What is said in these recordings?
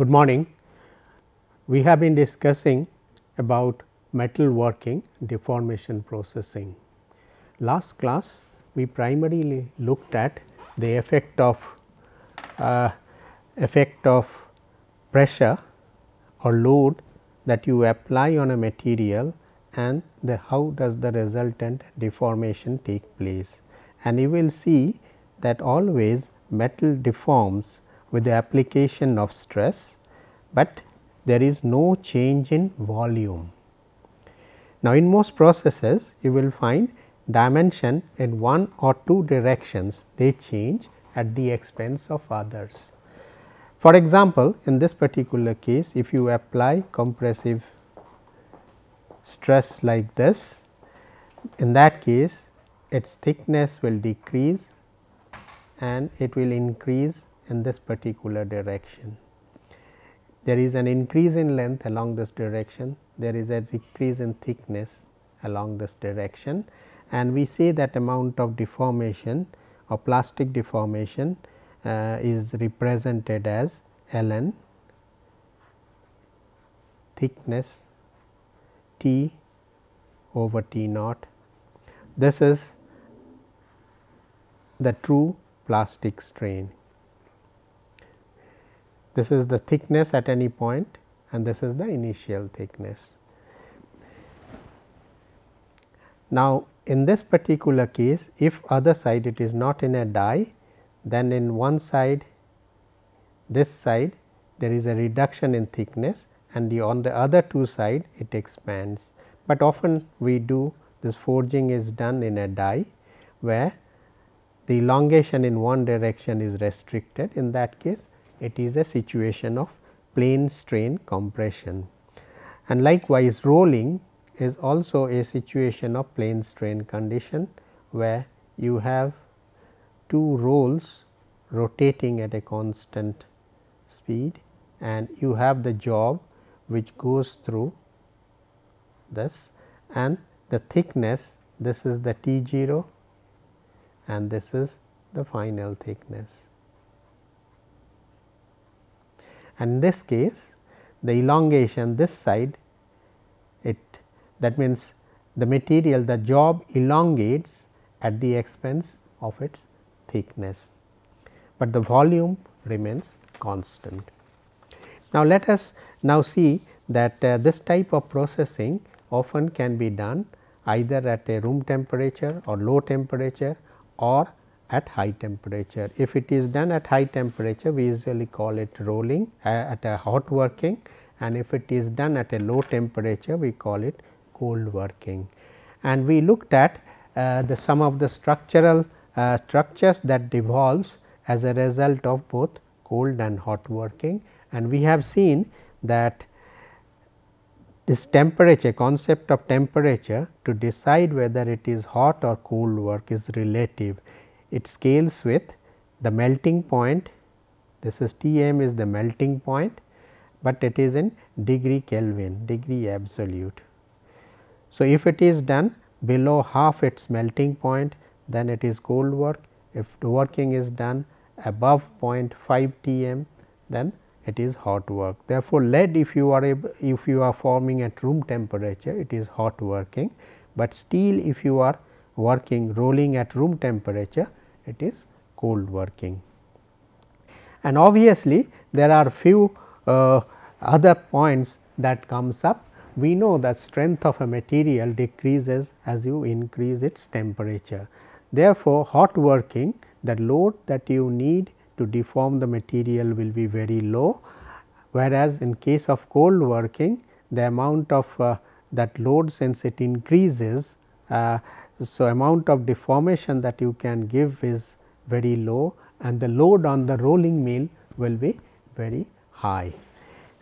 Good morning. We have been discussing about metal working deformation processing. Last class we primarily looked at the effect of pressure or load that you apply on a material and how does the resultant deformation take place. And you will see that always metal deforms with the application of stress, but there is no change in volume. Now, in most processes you will find dimension in one or two directions, they change at the expense of others. For example, in this particular case, if you apply compressive stress like this, in that case its thickness will decrease and it will increase in this particular direction. There is an increase in length along this direction, there is a decrease in thickness along this direction, and we say that amount of deformation or plastic deformation is represented as ln thickness T over T naught. This is the true plastic strain. This is the thickness at any point and this is the initial thickness. Now, in this particular case, if other side it is not in a die, then in one side, this side there is a reduction in thickness and on the other two side it expands. But often we do this forging is done in a die where the elongation in one direction is restricted. In that case, it is a situation of plane strain compression, and likewise rolling is also a situation of plane strain condition where you have two rolls rotating at a constant speed and you have the job which goes through this, and the thickness, this is the T 0 and this is the final thickness. And in this case the elongation this side, that means the material, the job elongates at the expense of its thickness, but the volume remains constant. Now, let us now see that this type of processing often can be done either at a room temperature or low temperature or at high temperature. If it is done at high temperature, we usually call it rolling at a hot working, and if it is done at a low temperature, we call it cold working. And we looked at some of the structural structures that devolves as a result of both cold and hot working, and we have seen that this temperature, concept of temperature to decide whether it is hot or cold work is relative. It scales with the melting point, this is T m is the melting point, but it is in degree Kelvin, degree absolute. So, if it is done below half its melting point, then it is cold work. If the working is done above 0.5 T m, then it is hot work. Therefore, lead if you are forming at room temperature, it is hot working, but steel if you are working rolling at room temperature, it is cold working. And obviously, there are few other points that comes up. We know that strength of a material decreases as you increase its temperature. Therefore, hot working, the load that you need to deform the material will be very low, whereas in case of cold working, the amount of that load, since it increases, so amount of deformation that you can give is very low and the load on the rolling mill will be very high.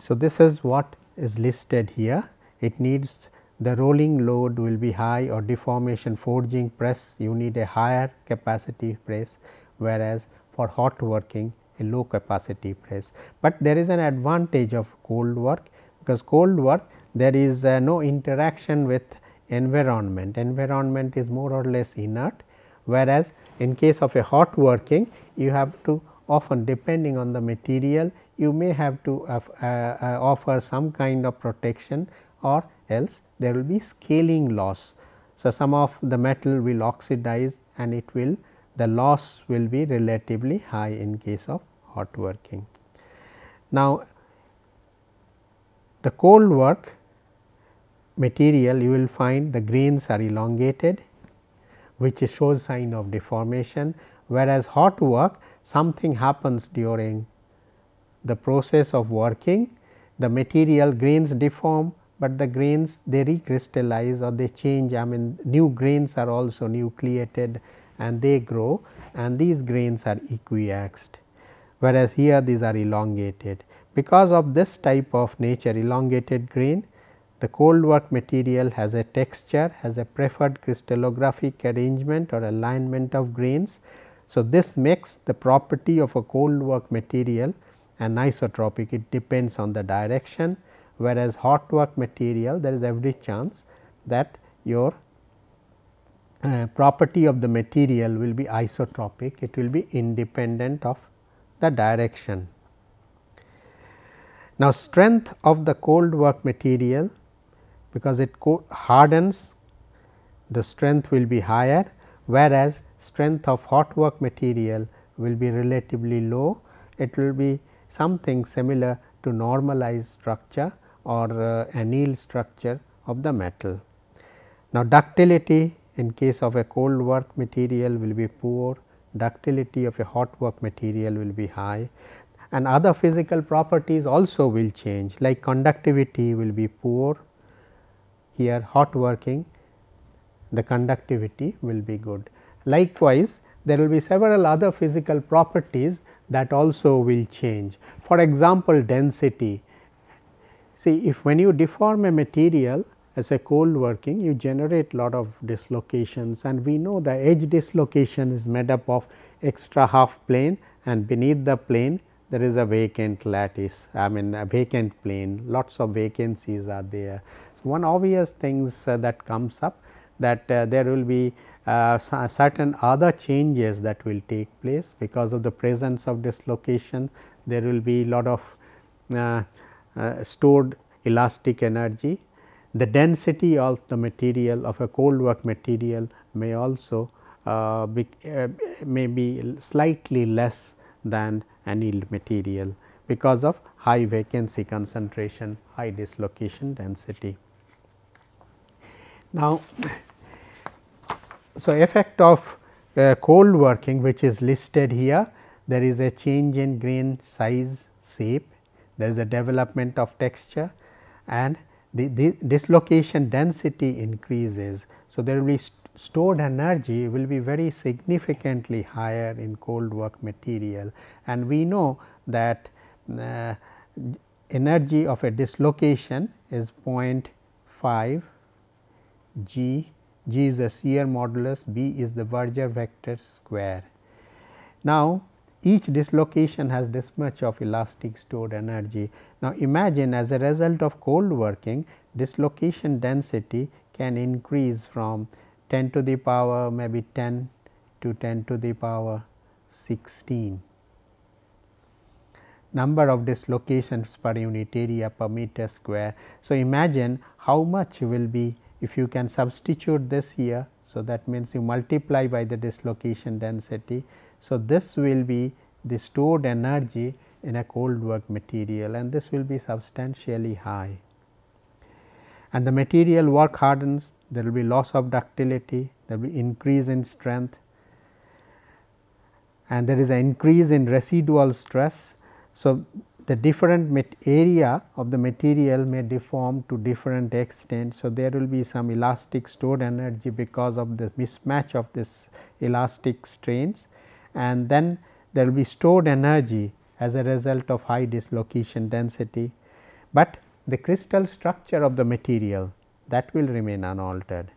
So, this is what is listed here. It needs the rolling load will be high, or deformation forging press you need a higher capacity press, whereas for hot working a low capacity press. But there is an advantage of cold work, because cold work there is no interaction with environment is more or less inert, whereas in case of a hot working you have to often, depending on the material, you may have to offer some kind of protection, or else there will be scaling loss. So, some of the metal will oxidize and it will, the loss will be relatively high in case of hot working. Now, the cold work material, you will find the grains are elongated, which shows sign of deformation, whereas hot work, something happens during the process of working, the material grains deform, but the grains they recrystallize or they change, I mean new grains are also nucleated and they grow, and these grains are equiaxed, whereas here these are elongated. Because of this type of nature, elongated grain, the cold work material has a texture, has a preferred crystallographic arrangement or alignment of grains. So, this makes the property of a cold work material anisotropic, it depends on the direction, whereas hot work material there is every chance that your property of the material will be isotropic, it will be independent of the direction. Now, strength of the cold work material, because it hardens, the strength will be higher, whereas strength of hot work material will be relatively low. It will be something similar to normalized structure or annealed structure of the metal. Now, ductility in case of a cold work material will be poor, ductility of a hot work material will be high, and other physical properties also will change, like conductivity will be poor. Here hot working, the conductivity will be good. Likewise, there will be several other physical properties that also will change. For example, density. See, if when you deform a material as a cold working, you generate lot of dislocations, and we know the edge dislocation is made up of extra half plane, and beneath the plane there is a vacant lattice, I mean a vacant plane, lots of vacancies are there. So, one obvious things that comes up, that there will be certain other changes that will take place because of the presence of dislocation. There will be lot of stored elastic energy. The density of the material of a cold work material may also may be slightly less than annealed material because of high vacancy concentration, high dislocation density. Now, so effect of cold working, which is listed here, there is a change in grain size, shape, there is a development of texture, and the dislocation density increases. So, there will be stored energy will be very significantly higher in cold work material, and we know that energy of a dislocation is 0.5 G, G is the shear modulus, B is the Berger vector square. Now, each dislocation has this much of elastic stored energy. Now, imagine as a result of cold working, dislocation density can increase from 10 to the power maybe 10 to 10 to the power 16 number of dislocations per unit area per meter square. So, imagine how much will be if you can substitute this here. So, that means you multiply by the dislocation density. So, this will be the stored energy in a cold work material, and this will be substantially high. And the material work hardens, there will be loss of ductility, there will be increase in strength, and there is an increase in residual stress. So, the different area of the material may deform to different extent. So, there will be some elastic stored energy because of the mismatch of this elastic strains, and then there will be stored energy as a result of high dislocation density, but the crystal structure of the material that will remain unaltered.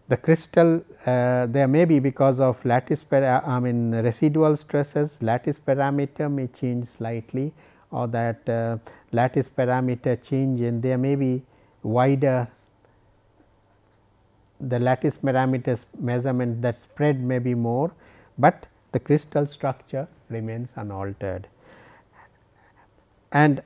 The crystal there may be because of lattice residual stresses, lattice parameter may change slightly, or that lattice parameter change, and there may be wider, the lattice parameters measurement, that spread may be more, but the crystal structure remains unaltered. and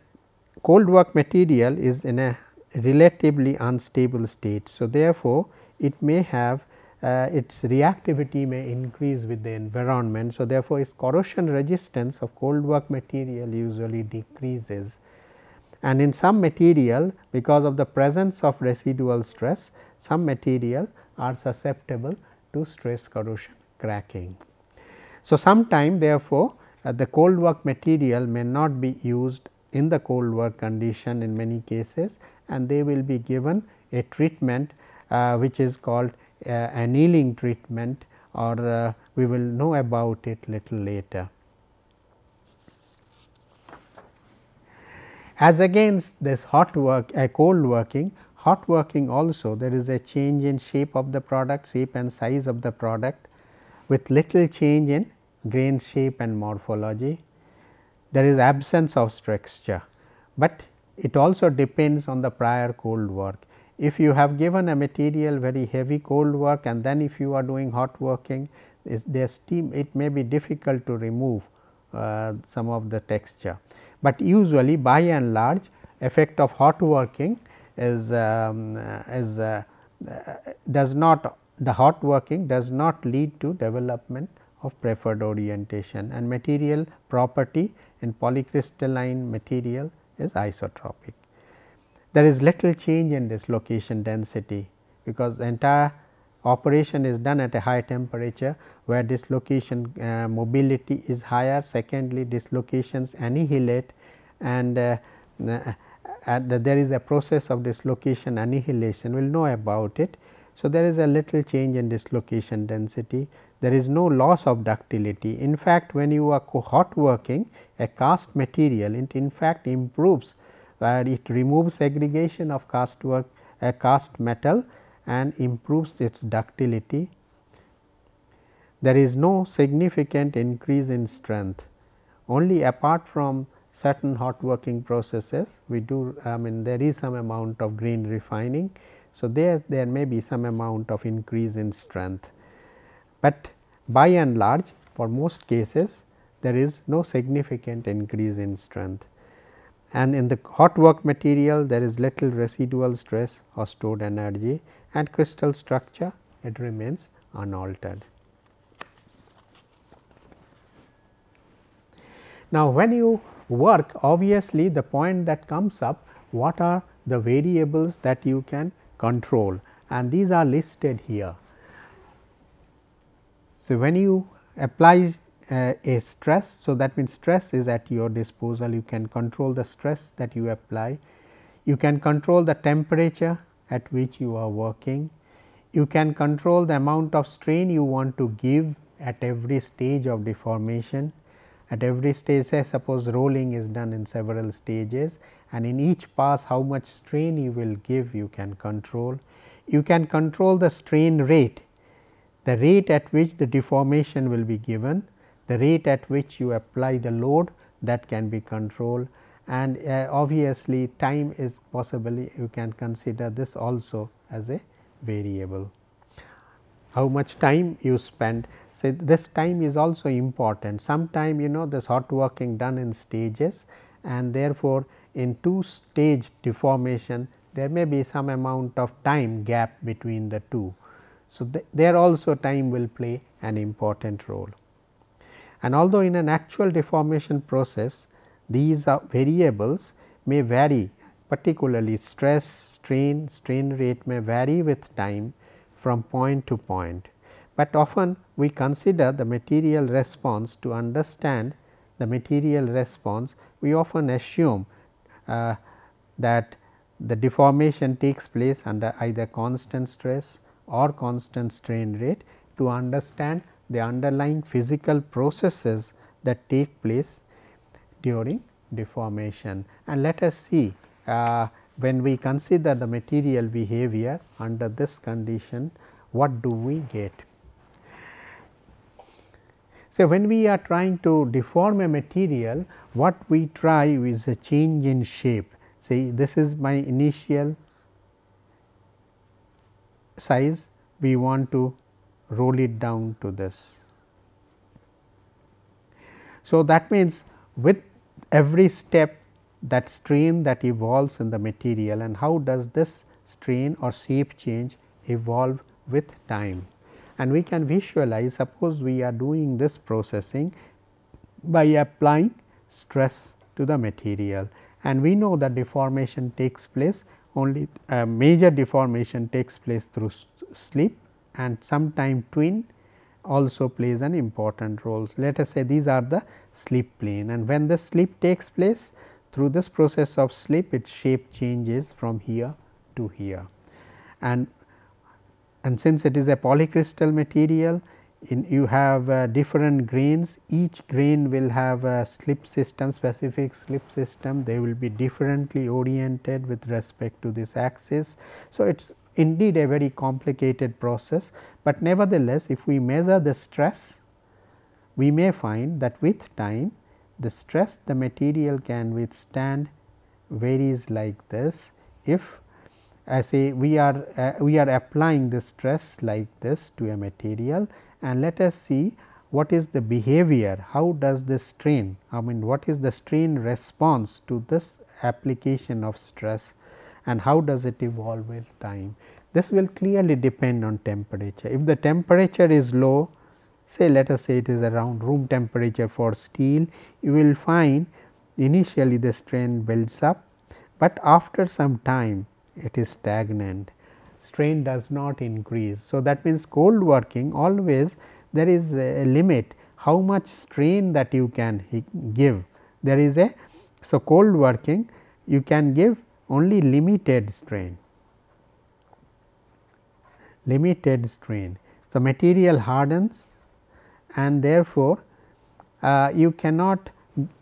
cold work material is in a relatively unstable state. So, therefore, it may have its reactivity may increase with the environment. So, therefore, its corrosion resistance of cold work material usually decreases, and in some material, because of the presence of residual stress, some material are susceptible to stress corrosion cracking. So, sometime therefore, the cold work material may not be used in the cold work condition in many cases, and they will be given a treatment which is called annealing treatment, or we will know about it little later. As against this hot work, cold working, hot working also there is a change in shape of the product, shape and size of the product with little change in grain shape and morphology. There is absence of texture, but it also depends on the prior cold work. If you have given a material very heavy cold work, and then if you are doing hot working, their steam, it may be difficult to remove some of the texture, but usually by and large effect of hot working is does not, the hot working does not lead to development of preferred orientation, and material property in polycrystalline material is isotropic. There is little change in dislocation density, because the entire operation is done at a high temperature where dislocation mobility is higher. Secondly, dislocations annihilate, and there is a process of dislocation annihilation, we will know about it. So, there is a little change in dislocation density, there is no loss of ductility. In fact, when you are hot working a cast material, it in fact improves, where it removes segregation of cast metal and improves its ductility. There is no significant increase in strength, only apart from certain hot working processes we do, there is some amount of grain refining. So, there may be some amount of increase in strength, but by and large for most cases there is no significant increase in strength, and in the hot work material there is little residual stress or stored energy, and crystal structure it remains unaltered. Now, when you work, obviously the point that comes up, what are the variables that you can control, and these are listed here. So, when you apply a stress, so that means stress is at your disposal, you can control the stress that you apply, you can control the temperature at which you are working, you can control the amount of strain you want to give at every stage of deformation. At every stage, say suppose rolling is done in several stages, and in each pass how much strain you will give you can control. You can control the strain rate, the rate at which the deformation will be given, the rate at which you apply the load, that can be controlled, and obviously time is possibly, you can consider this also as a variable. How much time you spend, so this time is also important. Sometime this hot working done in stages, and therefore, in two stage deformation there may be some amount of time gap between the two. So, there also time will play an important role, and although in an actual deformation process these variables may vary, particularly stress, strain rate may vary with time from point to point, but often we consider the material response. To understand the material response, we often assume that the deformation takes place under either constant stress or constant strain rate, to understand the underlying physical processes that take place during deformation. And let us see when we consider the material behavior under this condition, what do we get. So, when we are trying to deform a material, what we try is a change in shape. Say this is my initial size, we want to roll it down to this. So, that means with every step that strain that evolves in the material and how does this strain or shape change evolve with time. And we can visualize, suppose we are doing this processing by applying stress to the material, and we know that deformation takes place only major deformation takes place through slip, and sometime twin also plays an important role. Let us say these are the slip plane, and when the slip takes place through this process of slip, its shape changes from here to here. And since it is a polycrystal material, you have different grains, each grain will have a slip system, specific slip system, they will be differently oriented with respect to this axis. So, it is indeed a very complicated process, but nevertheless if we measure the stress, we may find that with time the stress the material can withstand varies like this. If I say we are applying the stress like this to a material, and let us see what is the behavior, how does this strain, I mean what is the strain response to this application of stress and how does it evolve with time. This will clearly depend on temperature. If the temperature is low, say let us say it is around room temperature for steel, you will find initially the strain builds up, but after some time it is stagnant, strain does not increase. So, that means cold working always there is a limit how much strain that you can give, there is a. So, cold working you can give only limited strain. So, material hardens and therefore, you cannot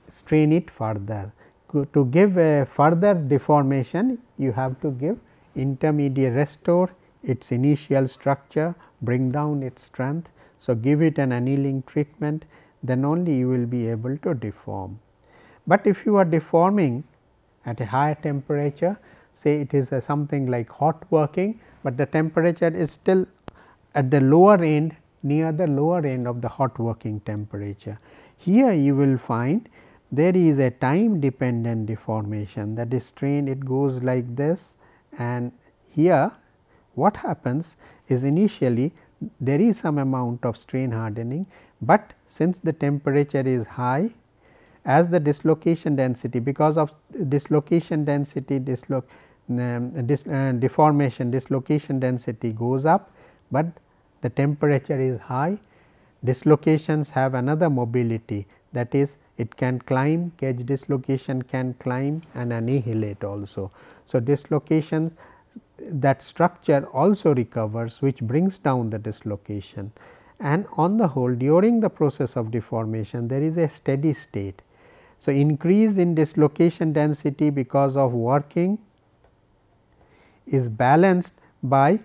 strain it further. To give a further deformation, you have to give intermediate, restore its initial structure, bring down its strength. So, give it an annealing treatment, then only you will be able to deform. But if you are deforming at a higher temperature, say it is something like hot working, but the temperature is still at the lower end, near the lower end of the hot working temperature. Here you will find there is a time dependent deformation, that is strain, it goes like this, and here what happens is initially there is some amount of strain hardening, but since the temperature is high, as the dislocation density, because of dislocation density deformation dislocation density goes up, but the temperature is high, dislocations have another mobility, that is it can climb, cage dislocation can climb and annihilate also. So, dislocations, that structure also recovers, which brings down the dislocation, and on the whole during the process of deformation there is a steady state. So, increase in dislocation density because of working is balanced by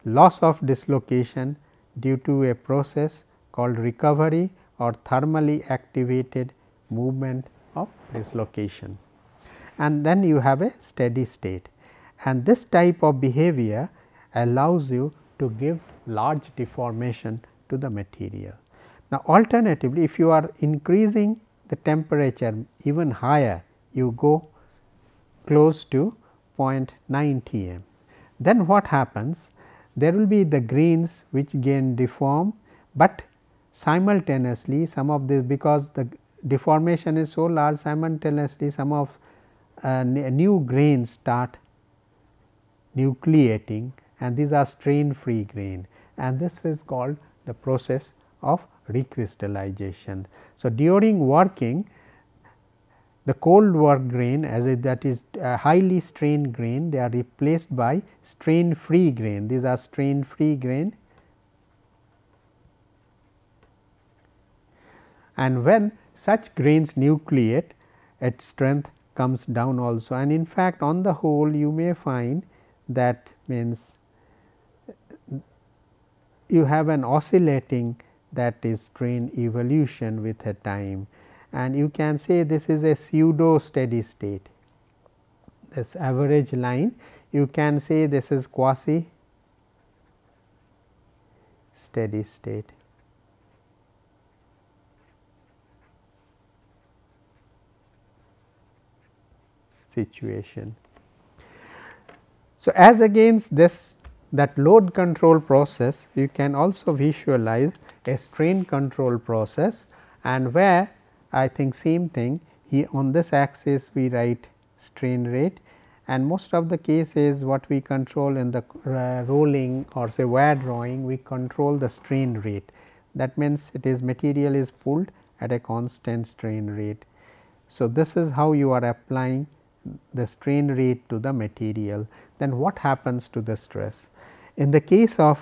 loss of dislocation due to a process called recovery or thermally activated movement of dislocation, and then you have a steady state, and this type of behavior allows you to give large deformation to the material. Now, alternatively, if you are increasing the temperature even higher, you go close to 0.9 Tm, then what happens? There will be the grains which gain deform, but simultaneously some of this, because the deformation is so large, simultaneously some of new grains start nucleating, and these are strain free grain, and this is called the process of recrystallization. So, during working the cold work grain, as that is highly strained grain, they are replaced by strain free grain, these are strain free grain, and when such grains nucleate, its strength comes down also, and in fact, on the whole you may find that means you have an oscillating, that is strain evolution with a time, and you can say this is a pseudo steady state. This average line, you can say this is quasi steady state. situation. So, as against this that load control process, you can also visualize a strain control process, and where I think same thing, here on this axis we write strain rate, and most of the cases what we control in the rolling or say wire drawing, we control the strain rate. That means, it is material is pulled at a constant strain rate. So, this is how you are applying the strain rate to the material. Then what happens to the stress? In the case of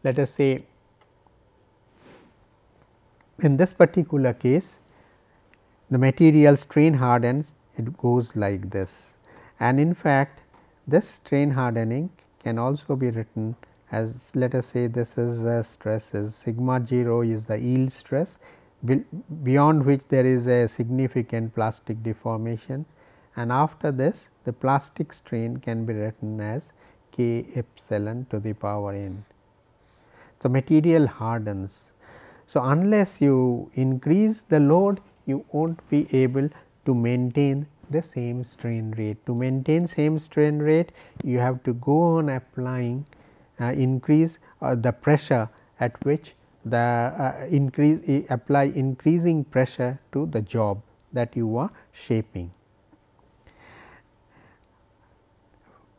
let us say, in this particular case, the material strain hardens, it goes like this, and in fact, this strain hardening can also be written as, let us say, this is stress is sigma 0 is the yield stress, beyond which there is a significant plastic deformation, and after this the plastic strain can be written as K epsilon to the power n. So, material hardens. So, unless you increase the load, you will not be able to maintain the same strain rate. To maintain same strain rate, you have to go on applying increase the pressure at which the apply increasing pressure to the job that you are shaping.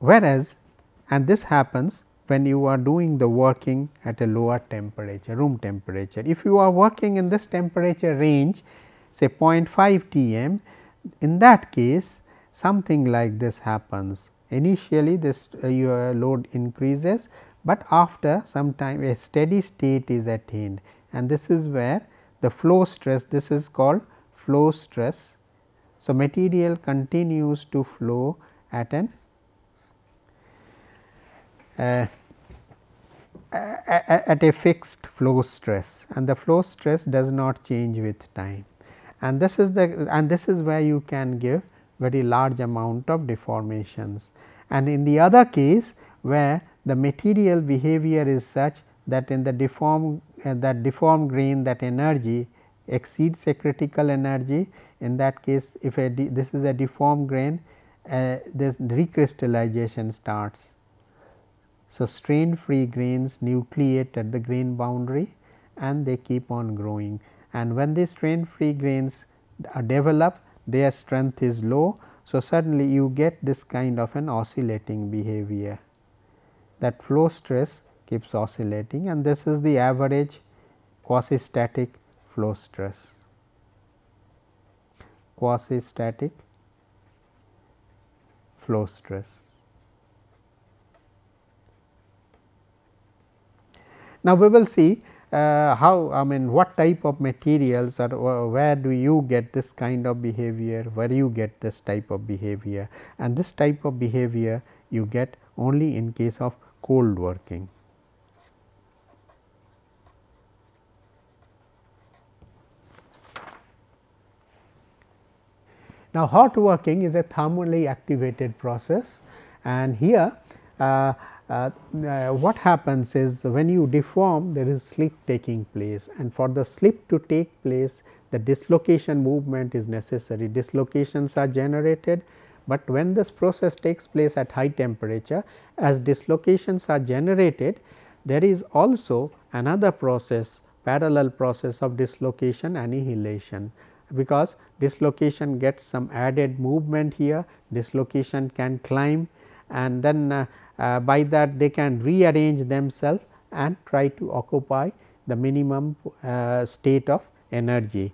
Whereas, and this happens when you are doing the working at a lower temperature, room temperature. If you are working in this temperature range, say 0.5 Tm, in that case something like this happens. Initially this your load increases, but after some time a steady state is attained, and this is where the flow stress, this is called flow stress. So, material continues to flow at an at a fixed flow stress, and the flow stress does not change with time, and this is where you can give very large amount of deformations. And in the other case, where the material behavior is such that in the deformed grain, that energy exceeds a critical energy, in that case if this is a deformed grain, this recrystallization starts. So, strain free grains nucleate at the grain boundary and they keep on growing, and when these strain free grains develop, their strength is low. So, suddenly you get this kind of an oscillating behavior, that flow stress keeps oscillating, and this is the average quasi static flow stress, quasi static flow stress. Now, we will see what type of materials or where do you get this kind of behavior, where you get this type of behavior, and this type of behavior you get only in case of cold working. Now, hot working is a thermally activated process, and here what happens is, when you deform, there is slip taking place, and for the slip to take place, the dislocation movement is necessary. Dislocations are generated, but when this process takes place at high temperature, as dislocations are generated, there is also another process, parallel process of dislocation annihilation, because dislocation gets some added movement here, dislocation can climb, and then by that they can rearrange themselves and try to occupy the minimum state of energy.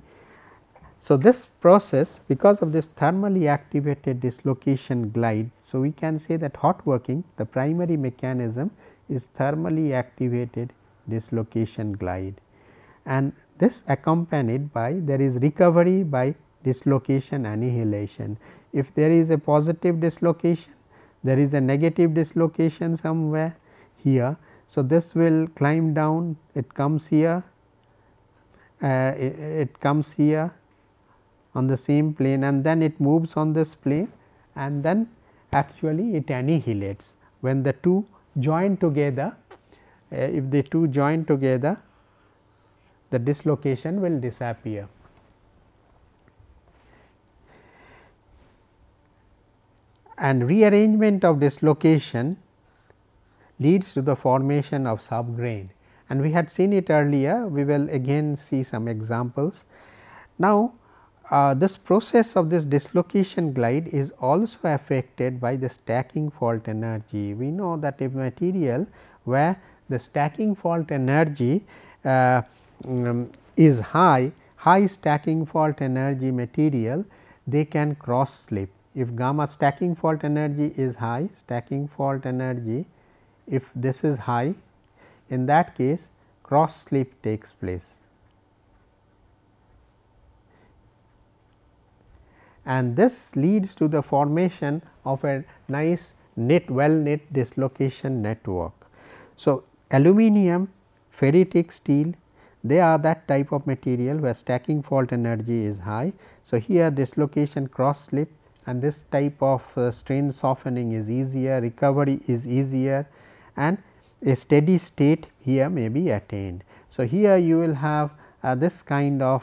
So, this process, because of this thermally activated dislocation glide, so we can say that hot working, the primary mechanism is thermally activated dislocation glide, and this accompanied by there is recovery by dislocation annihilation. If there is a positive dislocation, there is a negative dislocation somewhere here. So, this will climb down, it comes here, it comes here on the same plane, and then it moves on this plane, and then actually it annihilates. When the two join together, if the two join together, the dislocation will disappear. And rearrangement of dislocation leads to the formation of subgrain, and we had seen it earlier. We will again see some examples. Now, this process of this dislocation glide is also affected by the stacking fault energy. We know that if material where the stacking fault energy is high stacking fault energy material, they can cross slip. If gamma stacking fault energy is high, stacking fault energy, if this is high, in that case cross slip takes place, and this leads to the formation of a nice well knit dislocation network. So, aluminum, ferritic steel, they are that type of material where stacking fault energy is high. So, here dislocation cross slip, and this type of strain softening is easier, recovery is easier, and a steady state here may be attained. So, here you will have this kind of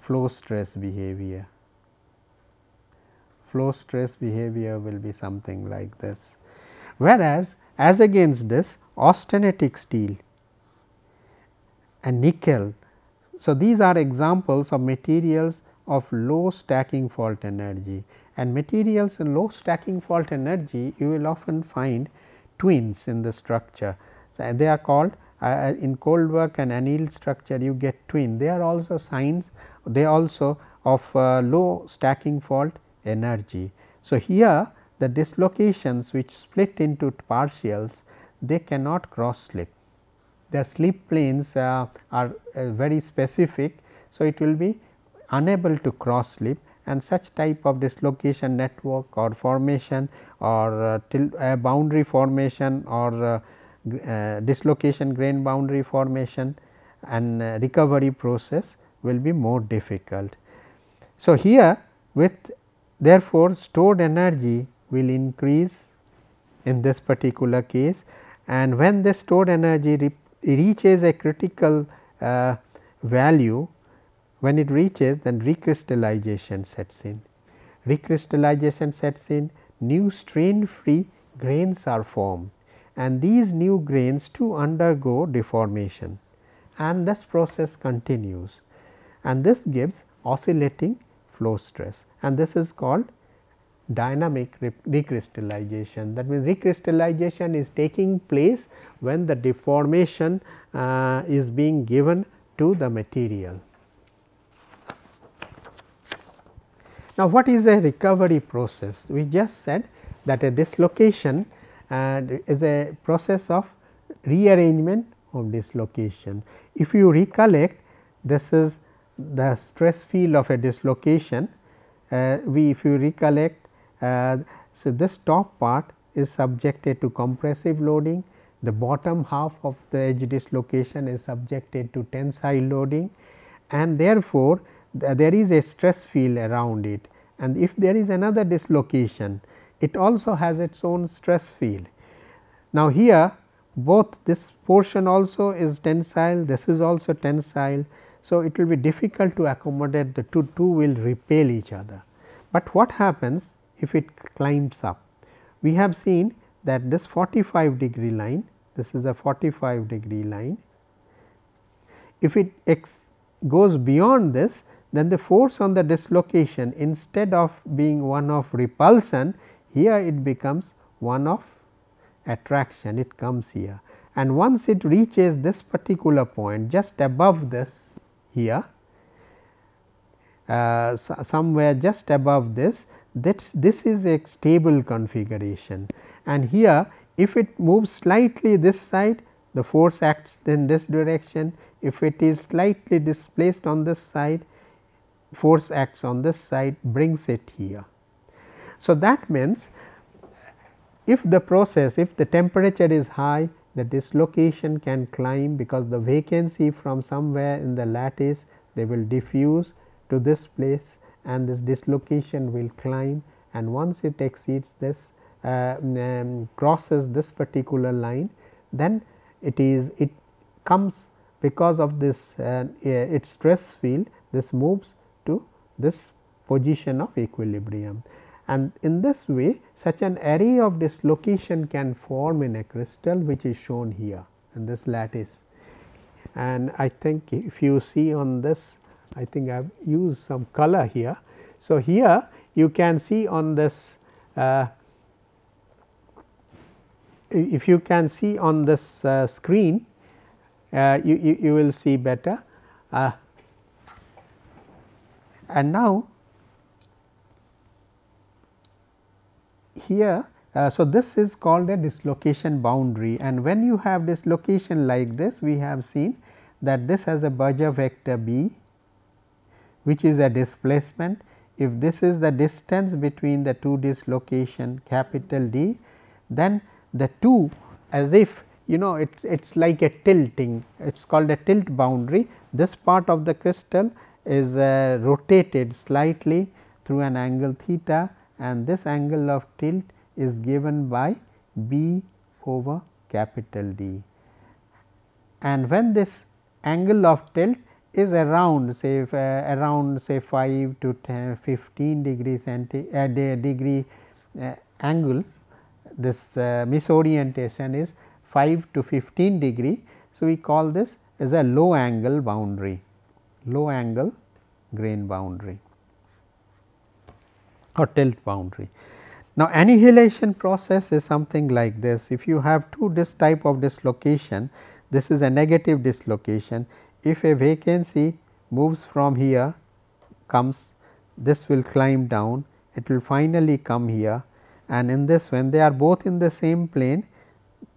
flow stress behavior. Flow stress behavior will be something like this, whereas as against this austenitic steel and nickel. So, these are examples of materials of low stacking fault energy, and materials in low stacking fault energy you will often find twins in the structure. So, they are called in cold work and annealed structure you get twin. They are also signs, they also of low stacking fault energy. So, here the dislocations which split into partials, they cannot cross slip. The slip planes are very specific. So, it will be unable to cross slip, and such type of dislocation network or formation or boundary formation or dislocation grain boundary formation and recovery process will be more difficult. So, here with therefore, stored energy will increase in this particular case, and when the stored energy reaches a critical value, when it reaches, then recrystallization sets in. Recrystallization sets in, new strain free grains are formed, and these new grains too undergo deformation, and this process continues, and this gives oscillating flow stress, and this is called dynamic recrystallization. That means, recrystallization is taking place when the deformation is being given to the material. Now, what is a recovery process? We just said that a dislocation is a process of rearrangement of dislocation. If you recollect, this is the stress field of a dislocation. If you recollect, so this top part is subjected to compressive loading, the bottom half of the edge dislocation is subjected to tensile loading, and therefore, there is a stress field around it, and if there is another dislocation, it also has its own stress field. Now, here both this portion also is tensile, this is also tensile. So, it will be difficult to accommodate the two will repel each other, but what happens if it climbs up? We have seen that this 45-degree line, this is a 45-degree line. If it goes beyond this, then the force on the dislocation, instead of being one of repulsion, here it becomes one of attraction, it comes here, and once it reaches this particular point just above this here, somewhere just above this, this is a stable configuration, and here if it moves slightly this side, the force acts in this direction. If it is slightly displaced on this side, force acts on this side, brings it here. So, that means, if the process, if the temperature is high, the dislocation can climb, because the vacancy from somewhere in the lattice, they will diffuse to this place, and this dislocation will climb, and once it exceeds this crosses this particular line, then it comes because of this its stress field, this moves to this position of equilibrium, and in this way such an array of dislocation can form in a crystal, which is shown here in this lattice. And I think if you see on this, I think I have used some color here. So, here you can see on this if you can see on this screen, you will see better. And now, here so this is called a dislocation boundary, and when you have dislocation like this, we have seen that this has a Berger vector B, which is a displacement. If this is the distance between the two dislocation capital D, then the two, as if it's like a tilting, it's called a tilt boundary. This part of the crystal is rotated slightly through an angle theta, and this angle of tilt is given by B over capital D. And when this angle of tilt is around say 5 to 15 degree degree angle, this misorientation is 5 to 15 degree. So, we call this as a low angle boundary, low angle grain boundary or tilt boundary. Now, annihilation process is something like this. If you have this type of dislocation, this is a negative dislocation. If a vacancy moves from here, comes, this will climb down, it will finally come here, and in this, when they are both in the same plane,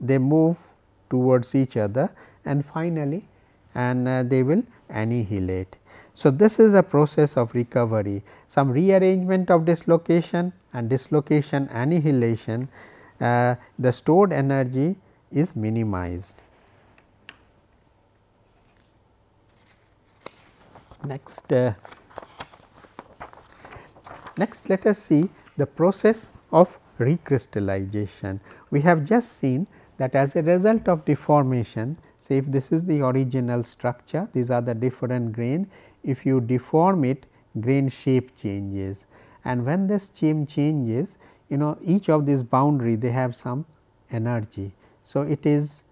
they move towards each other, and finally they will annihilate. So, this is a process of recovery, some rearrangement of dislocation and dislocation annihilation, the stored energy is minimized. Next, let us see the process of recrystallization. We have just seen that as a result of deformation, say if this is the original structure, these are the different grain. If you deform it, grain shape changes, and when this shape changes, each of these boundary, they have some energy. So, it is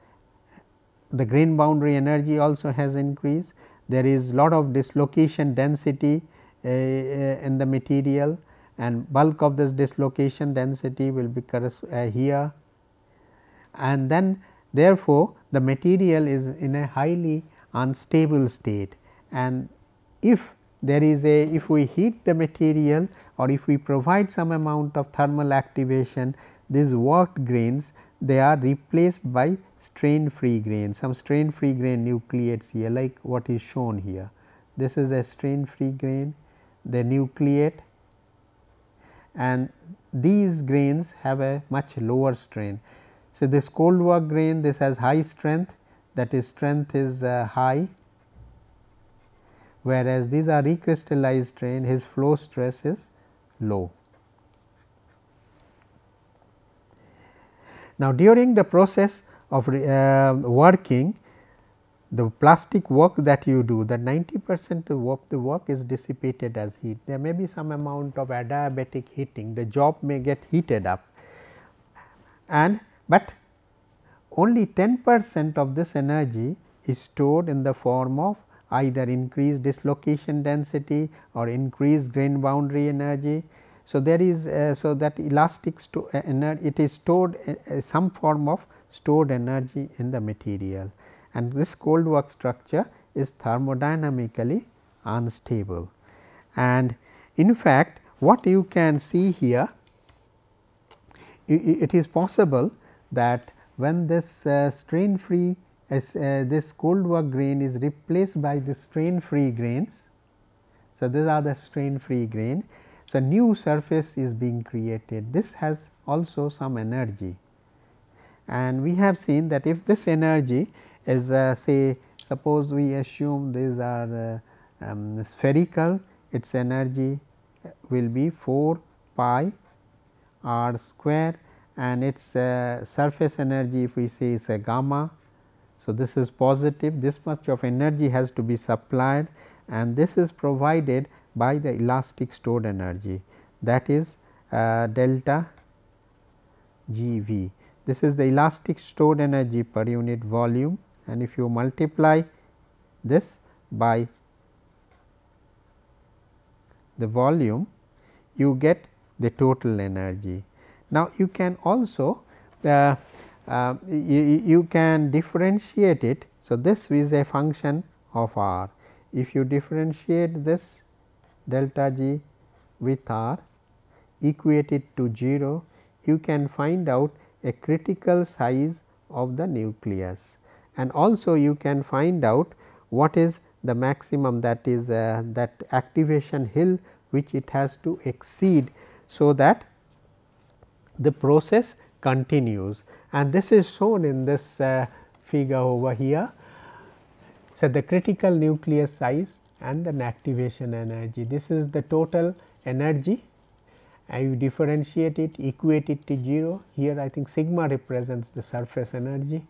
the grain boundary energy also has increased. There is lot of dislocation density in the material, and bulk of this dislocation density will be here, and then therefore, the material is in a highly unstable state, and if there is if we heat the material or if we provide some amount of thermal activation, these worked grains, they are replaced by strain free grain, some strain free grain nucleates here, like what is shown here. This is a strain free grain, they nucleate, and these grains have a much lower strain. So, this cold work grain, this has high strength, that is strength is high, whereas these are recrystallized grain, his flow stress is low. Now, during the process of working, the plastic work that you do, the 90% of the work is dissipated as heat. There may be some amount of adiabatic heating, the job may get heated up, but only 10% of this energy is stored in the form of either increased dislocation density or increased grain boundary energy. So, there is so that elastic energy, it is stored some form of stored energy in the material, and this cold work structure is thermodynamically unstable. And in fact, what you can see here, it is possible that when this strain free this cold work grain is replaced by the strain free grains. So, these are the strain free grain. So, new surface is being created, this has also some energy, and we have seen that if this energy is say suppose we assume these are spherical, its energy will be 4 pi r square, and its surface energy if we say is a gamma. So, this is positive, this much of energy has to be supplied, and this is provided by the elastic stored energy, that is delta G V. This is the elastic stored energy per unit volume, and if you multiply this by the volume, you get the total energy. Now, you can also you can differentiate it. So, this is a function of R. If you differentiate this delta G with R, equate it to 0, you can find out a critical size of the nucleus, and also you can find out what is the maximum, that is that activation hill which it has to exceed, so that the process continues, and this is shown in this figure over here. So, the critical nucleus size and the activation energy, this is the total energy, and you differentiate it, equate it to 0. Here I think sigma represents the surface energy,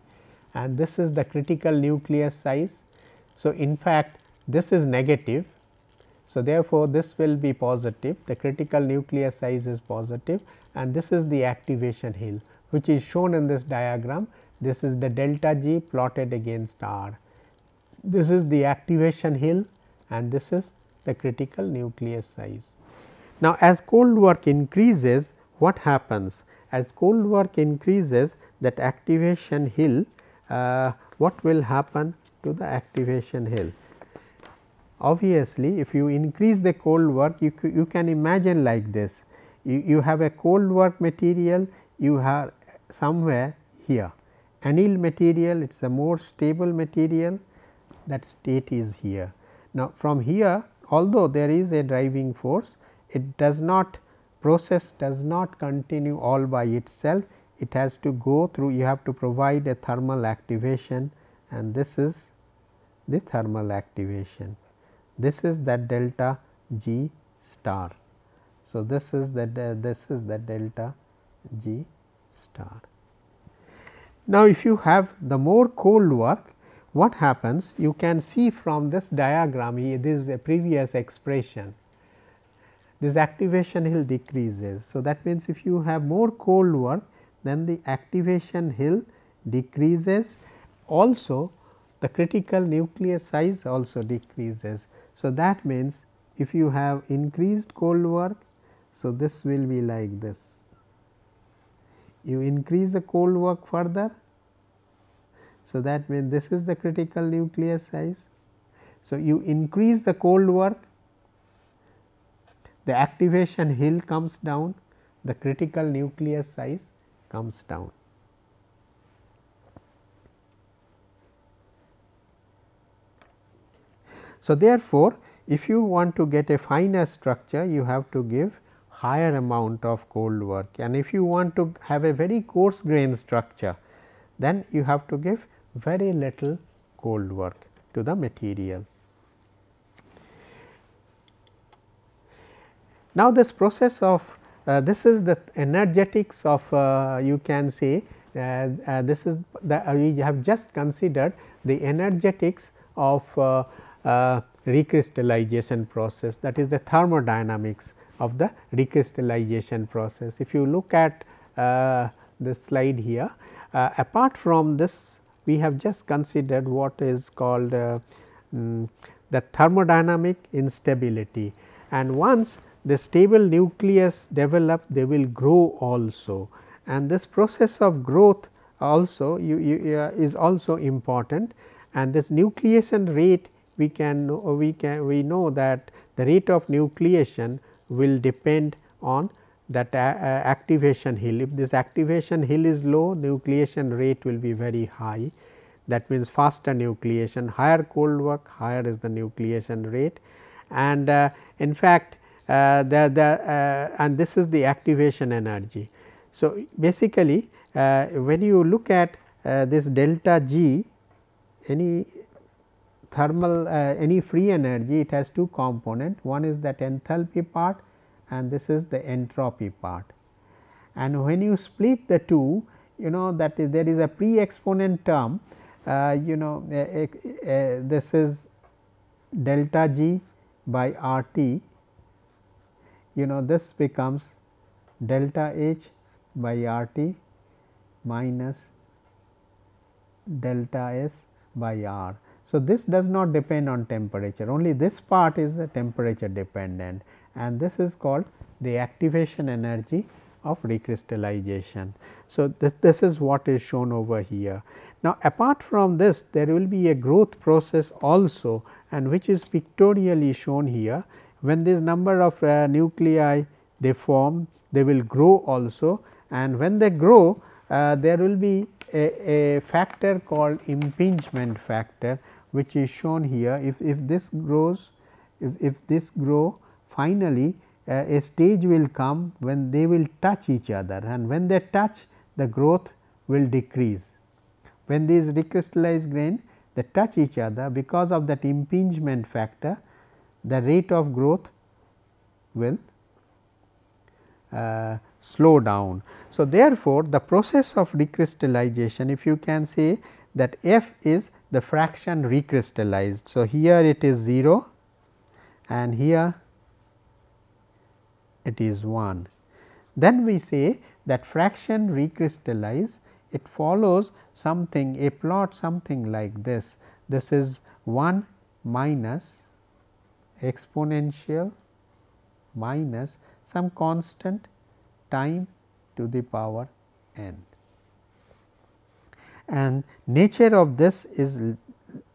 and this is the critical nucleus size. So, in fact, this is negative. So, therefore, this will be positive, the critical nucleus size is positive, and this is the activation hill, which is shown in this diagram. This is the delta G plotted against R. This is the activation hill, and this is the critical nucleus size. Now, as cold work increases, what happens? As cold work increases, that activation hill, what will happen to the activation hill? Obviously, if you increase the cold work, you can imagine like this. You have a cold work material, you have somewhere here anneal material, it is a more stable material, that state is here. Now, from here, although there is a driving force, it does not, process does not continue all by itself, it has to go through, you have to provide a thermal activation, and this is the thermal activation. This is that delta G star. So, this is the delta G star. Now, if you have the more cold work, what happens? You can see from this diagram, this is a previous expression, this activation hill decreases. So, that means, if you have more cold work, then the activation hill decreases, also the critical nucleus size also decreases. So, that means, if you have increased cold work, so this will be like this. You increase the cold work further, so that means this is the critical nucleus size. So, you increase the cold work, the activation hill comes down, the critical nucleus size comes down. So, therefore, if you want to get a finer structure, you have to give higher amount of cold work, and if you want to have a very coarse grain structure, then you have to give very little cold work to the material. Now, this process of this is the energetics of you can say this is the we have just considered the energetics of recrystallization process, that is the thermodynamics of the recrystallization process. If you look at this slide here, apart from this, we have just considered what is called the thermodynamic instability, and once the stable nucleus develop, they will grow also, and this process of growth also is also important, and this nucleation rate we know that the rate of nucleation will depend on that activation hill. If this activation hill is low, nucleation rate will be very high, that means faster nucleation, higher cold work, higher is the nucleation rate, and in fact and this is the activation energy. So, basically when you look at this delta G, any thermal any free energy, it has two components, one is that enthalpy part and this is the entropy part, and when you split the two, you know that there is a pre exponent term, this is delta G by R T, this becomes delta H by R T minus delta S by R. So, this does not depend on temperature, only this part is the temperature dependent, and this is called the activation energy of recrystallization. So, this is what is shown over here. Now, apart from this, there will be a growth process also, and which is pictorially shown here. When this number of nuclei they form, they will grow also, and when they grow, there will be a factor called impingement factor, which is shown here. If this grows, if this grow, finally a stage will come when they will touch each other, and when they touch, the growth will decrease. When these recrystallized grain they touch each other, because of that impingement factor, the rate of growth will slow down. So, therefore, the process of recrystallization, if you can say that F is the fraction recrystallized. So, here it is 0 and here it is 1. Then we say that fraction recrystallize, it follows something, a plot something like this. This is 1 minus exponential minus some constant time to the power n, and nature of this is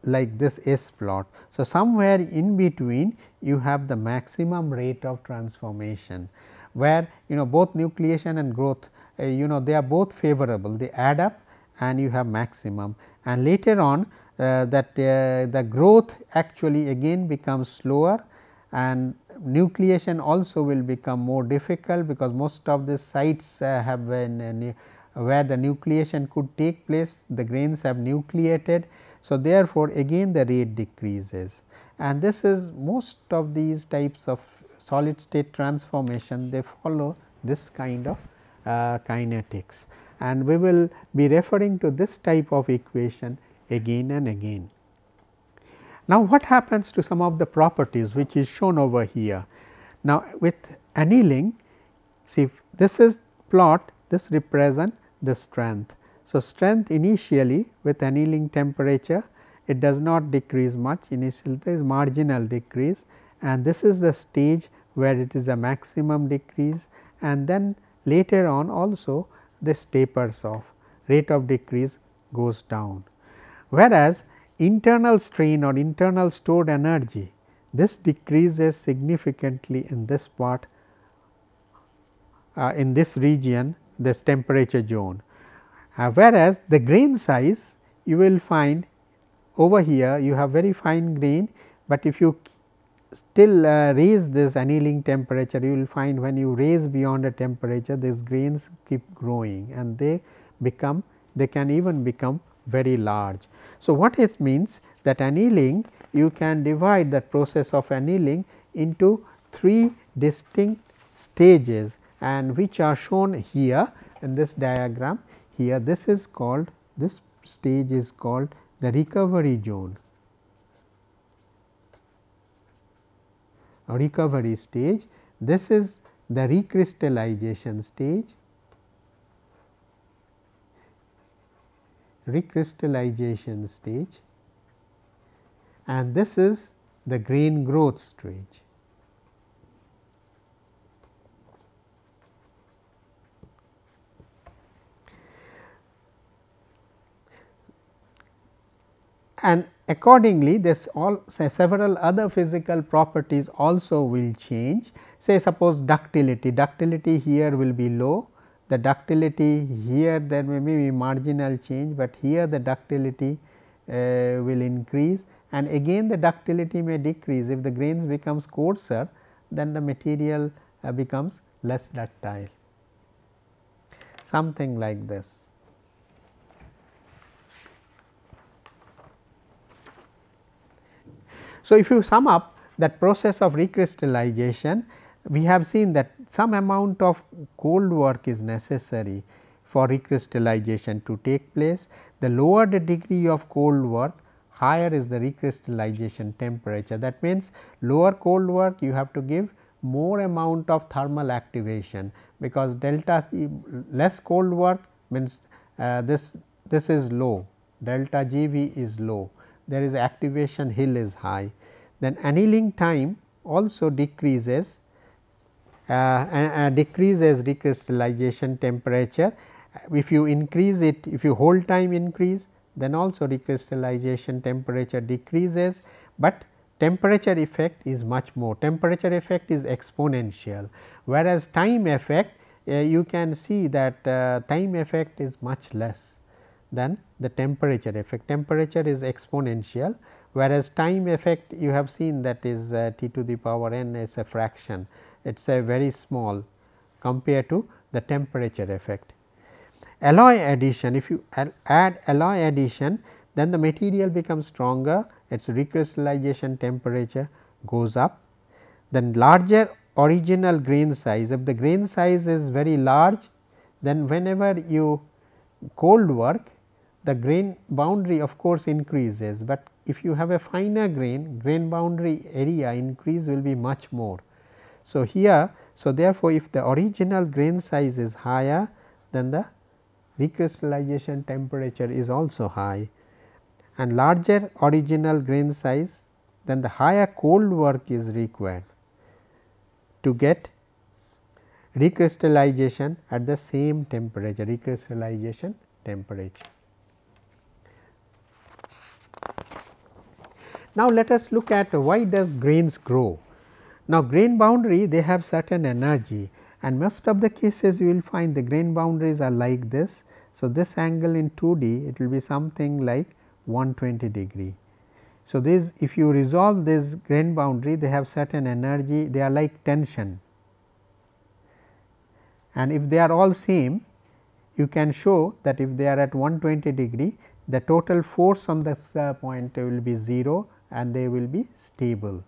like this S plot. So, somewhere in between you have the maximum rate of transformation, where both nucleation and growth they are both favorable, they add up and you have maximum, and later on the growth actually again becomes slower, and nucleation also will become more difficult, because most of the sites have been where the nucleation could take place, the grains have nucleated. So, therefore, again the rate decreases, and this is most of these types of solid state transformation, they follow this kind of kinetics, and we will be referring to this type of equation again and again. Now, what happens to some of the properties which is shown over here? Now, with annealing, see, this is plot, this represent the strength. So, strength initially with annealing temperature, it does not decrease much, initially there is marginal decrease, and this is the stage where it is a maximum decrease, and then later on also this tapers off, rate of decrease goes down. Whereas, internal strain or internal stored energy, this decreases significantly in this part, in this region, this temperature zone. Whereas, the grain size you will find over here, you have very fine grain, but if you still raise this annealing temperature, you will find when you raise beyond a temperature, these grains keep growing and they can even become very large. So, what it means that annealing, you can divide the process of annealing into 3 distinct stages, and which are shown here in this diagram. Here this is called, this stage is called the recovery zone, or recovery stage. This is the recrystallization stage, and this is the grain growth stage. And accordingly, this all several other physical properties also will change. Say suppose ductility here will be low, the ductility here there may be marginal change, but here the ductility will increase, and again the ductility may decrease. If the grains becomes coarser, then the material becomes less ductile, something like this. So, if you sum up that process of recrystallization, we have seen that some amount of cold work is necessary for recrystallization to take place. the lower the degree of cold work, higher is the recrystallization temperature. That means, lower cold work you have to give more amount of thermal activation, because delta less cold work means this is low, delta G V is low, there is activation hill is high. Then annealing time also decreases recrystallization temperature. If you increase it, if you hold time increase, then also recrystallization temperature decreases, but temperature effect is much more. Temperature effect is exponential, whereas time effect you can see that time effect is much less than the temperature effect. Temperature is exponential, whereas time effect you have seen that is T to the power n is a fraction, it is a very small compared to the temperature effect. Alloy addition, if you add alloy addition, then the material becomes stronger, its recrystallization temperature goes up. Then larger original grain size, if the grain size is very large, then whenever you cold work, the grain boundary of course increases, but if you have a finer grain boundary area increase will be much more. So, here, so therefore, if the original grain size is higher, then the recrystallization temperature is also high, and larger original grain size, then the higher cold work is required to get recrystallization at the same temperature, recrystallization temperature. Now, let us look at why does grains grow. Now, grain boundary they have certain energy, and most of the cases you will find the grain boundaries are like this. So, this angle in 2D it will be something like 120 degree. So, this if you resolve this grain boundary they have certain energy, they are like tension, and if they are all same you can show that if they are at 120 degree the total force on this point will be 0 and they will be stable,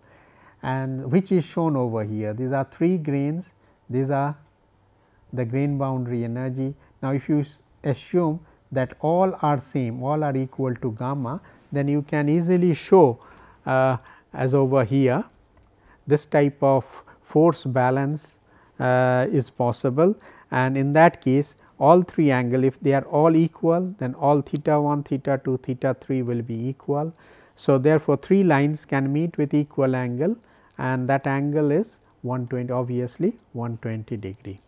and which is shown over here. These are 3 grains, these are the grain boundary energy. Now, if you assume that all are same, all are equal to gamma, then you can easily show as over here this type of force balance is possible, and in that case all 3 angle, if they are all equal, then all theta 1, theta 2, theta 3 will be equal. So, therefore, 3 lines can meet with equal angle, and that angle is 120, obviously 120 degree.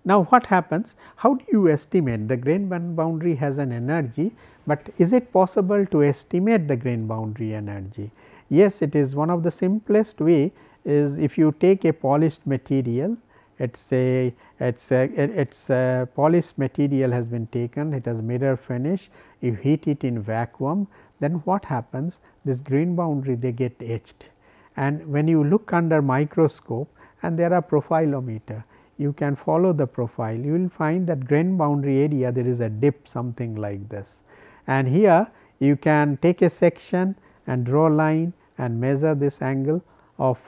Now, what happens? How do you estimate? The grain boundary has an energy, but is it possible to estimate the grain boundary energy? Yes, it is. One of the simplest way is if you take a polished material, it's a polished material has been taken, it has mirror finish, you heat it in vacuum, then what happens? This grain boundary they get etched, and when you look under microscope and there are profilometer, you can follow the profile, you will find that grain boundary area there is a dip something like this, and here you can take a section and draw a line and measure this angle of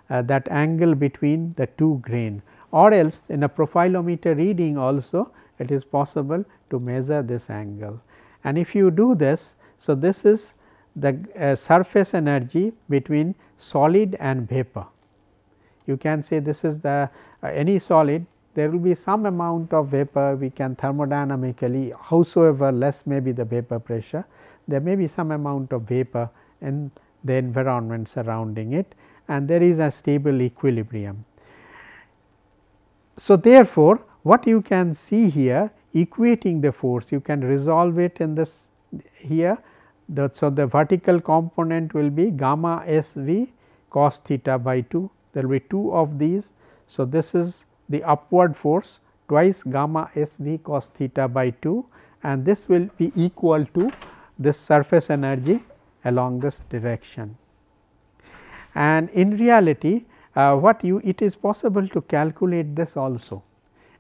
that angle between the 2 grain, or else in a profilometer reading also it is possible to measure this angle. And if you do this, so this is the surface energy between solid and vapor. You can say this is the any solid, there will be some amount of vapor, we can thermodynamically, howsoever less may be the vapor pressure, there may be some amount of vapor in the environment surrounding it, and there is a stable equilibrium. So, therefore, what you can see here, equating the force, you can resolve it in this here. So, the vertical component will be gamma S V cos theta by 2, there will be 2 of these. So, this is the upward force twice gamma S V cos theta by 2, and this will be equal to this surface energy along this direction. And in reality it is possible to calculate this also.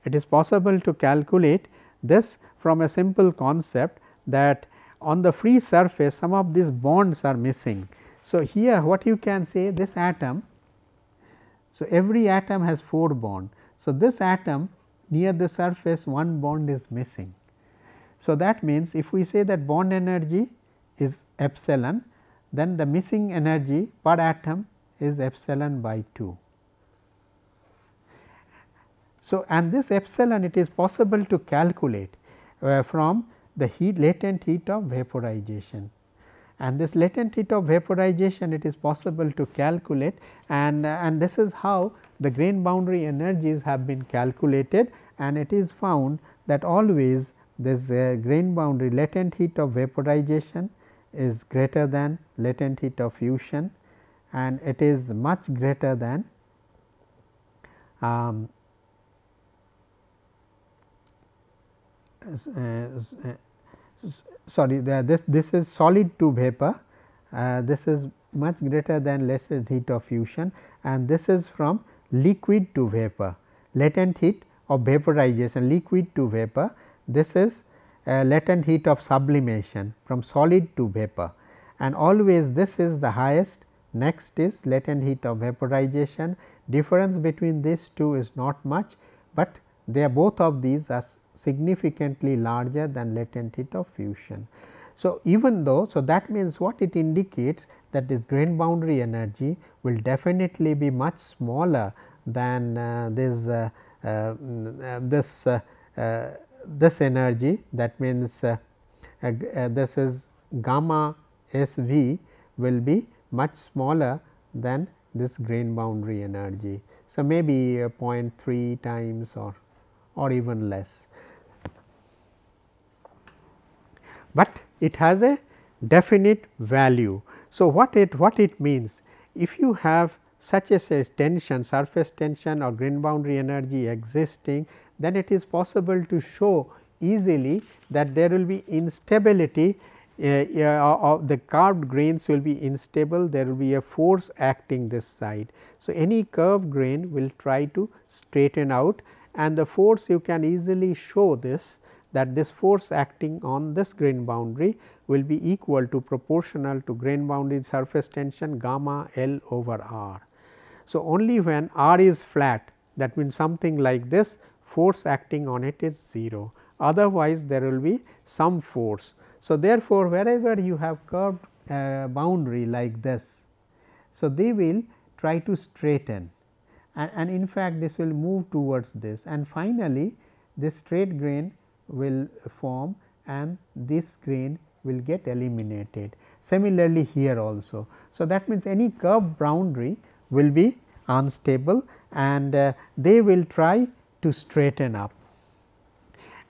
It is possible to calculate this from a simple concept that on the free surface some of these bonds are missing. So, here what you can say, this atom, so every atom has 4 bonds. So, this atom near the surface one bond is missing. So, that means if we say that bond energy is epsilon, then the missing energy per atom is epsilon by 2. So, and this epsilon it is possible to calculate from the latent heat of vaporization, and this latent heat of vaporization it is possible to calculate, and this is how the grain boundary energies have been calculated, and it is found that always this grain boundary latent heat of vaporization is greater than latent heat of fusion, and it is much greater than sorry, this is solid to vapor, this is much greater than latent heat of fusion, and this is from liquid to vapor, latent heat of vaporization, liquid to vapor, this is latent heat of sublimation from solid to vapor, and always this is the highest. Next is latent heat of vaporization. Difference between these two is not much, but they are both of these are significantly larger than latent heat of fusion. So, even though, so that means what it indicates that this grain boundary energy will definitely be much smaller than this energy, that means this is gamma S V will be much smaller than this grain boundary energy. So, maybe 0.3 times or even less, but it has a definite value. So, what it means, if you have such a tension, surface tension or grain boundary energy existing, then it is possible to show easily that there will be instability of the curved grains will be unstable, there will be a force acting this side. So, any curved grain will try to straighten out, and the force you can easily show this, that this force acting on this grain boundary will be equal to proportional to grain boundary surface tension gamma L over R. So, only when R is flat, that means something like this, force acting on it is 0, otherwise there will be some force. So, therefore, wherever you have curved boundary like this, so they will try to straighten, and in fact, this will move towards this, and finally, this straight grain will form and this grain will get eliminated. Similarly, here also. So, that means any curved boundary will be unstable, and they will try to straighten up,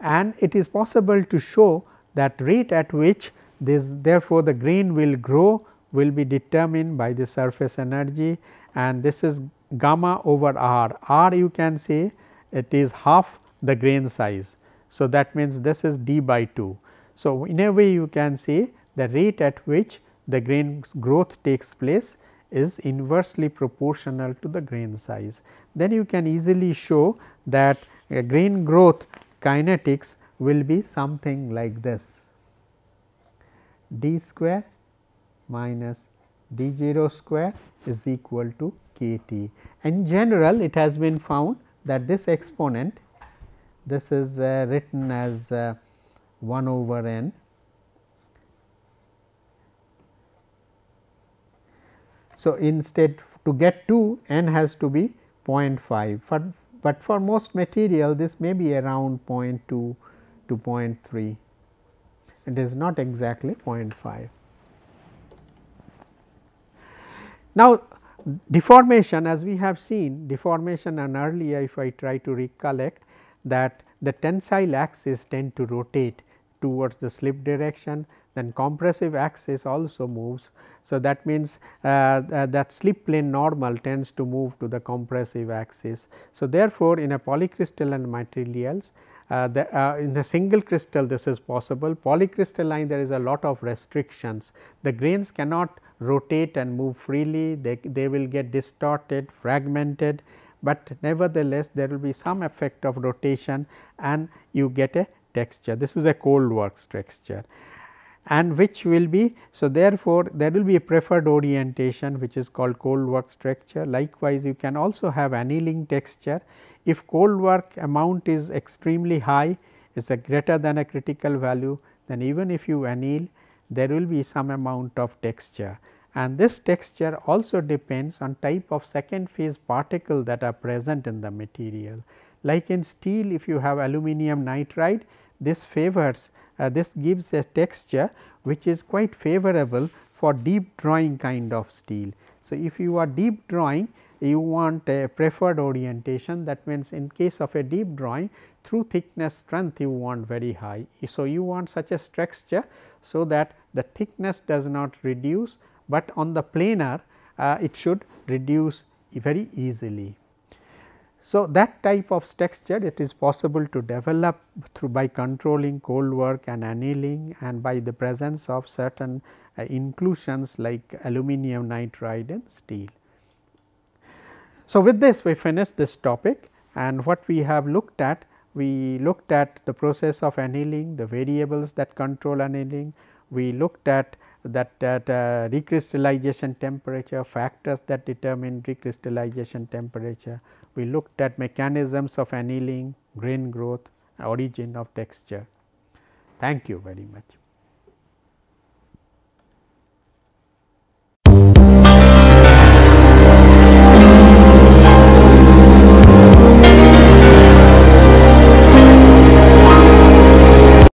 and it is possible to show that rate at which this, therefore, the grain will grow will be determined by the surface energy, and this is gamma over R. R you can say it is half the grain size. So, that means this is d by 2. So, in a way you can say the rate at which the grain growth takes place is inversely proportional to the grain size. Then you can easily show that grain growth kinetics will be something like this, d square minus d 0 square is equal to k T. In general, it has been found that this exponent, this is written as 1 over n. So, instead to get 2, n has to be 0.5, but for most material this may be around 0.2 to 0.3, it is not exactly 0.5. Now, deformation, as we have seen deformation, and earlier if I try to recollect that the tensile axis tend to rotate towards the slip direction, then compressive axis also moves. So, that means that slip plane normal tends to move to the compressive axis. So, therefore, in a polycrystalline materials, in the single crystal this is possible, polycrystalline there is a lot of restrictions, the grains cannot rotate and move freely, they will get distorted, fragmented, but nevertheless there will be some effect of rotation and you get a texture. This is a cold works texture. and which will be, so therefore, there will be a preferred orientation which is called cold work structure. Likewise, you can also have annealing texture. If cold work amount is extremely high, is a greater than a critical value, then even if you anneal, there will be some amount of texture, and this texture also depends on type of second phase particle that are present in the material. Like in steel, if you have aluminum nitride, this favors this gives a texture which is quite favorable for deep drawing kind of steel. So, if you are deep drawing, you want a preferred orientation, that means in case of a deep drawing, through thickness strength you want very high. So, you want such a structure, so that the thickness does not reduce, but on the planar it should reduce very easily. So, that type of structure it is possible to develop through by controlling cold work and annealing, and by the presence of certain inclusions like aluminum nitride in steel. So, with this we finish this topic, and what we have looked at, we looked at the process of annealing, the variables that control annealing, we looked at that recrystallization temperature, factors that determine recrystallization temperature. We looked at mechanisms of annealing, grain growth, origin of texture. Thank you very much.